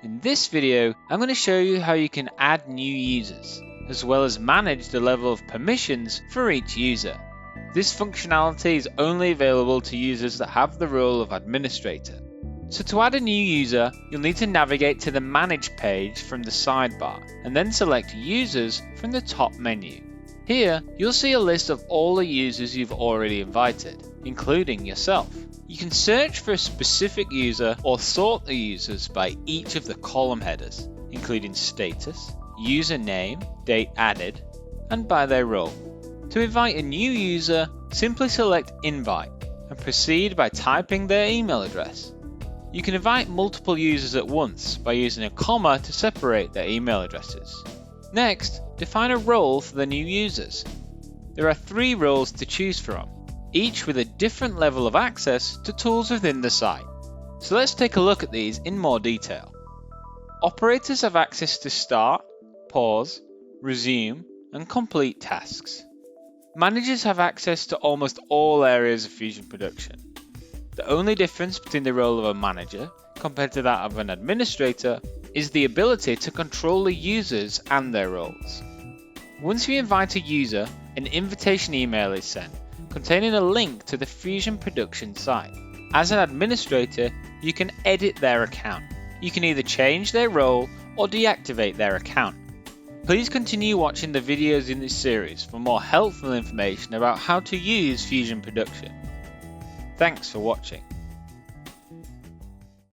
In this video, I'm going to show you how you can add new users, as well as manage the level of permissions for each user. This functionality is only available to users that have the role of administrator. So to add a new user, you'll need to navigate to the Manage page from the sidebar, and then select Users from the top menu. Here, you'll see a list of all the users you've already invited, including yourself. You can search for a specific user or sort the users by each of the column headers, including status, username, date added, and by their role. To invite a new user, simply select Invite and proceed by typing their email address. You can invite multiple users at once by using a comma to separate their email addresses. Next, define a role for the new users. There are 3 roles to choose from, each with a different level of access to tools within the site. So let's take a look at these in more detail. Operators have access to start, pause, resume, and complete tasks. Managers have access to almost all areas of Fusion Production. The only difference between the role of a manager compared to that of an administrator is the ability to control the users and their roles. Once you invite a user, an invitation email is sent containing a link to the Fusion Production site. As an administrator, you can edit their account. You can either change their role or deactivate their account. Please continue watching the videos in this series for more helpful information about how to use Fusion Production. Thanks for watching.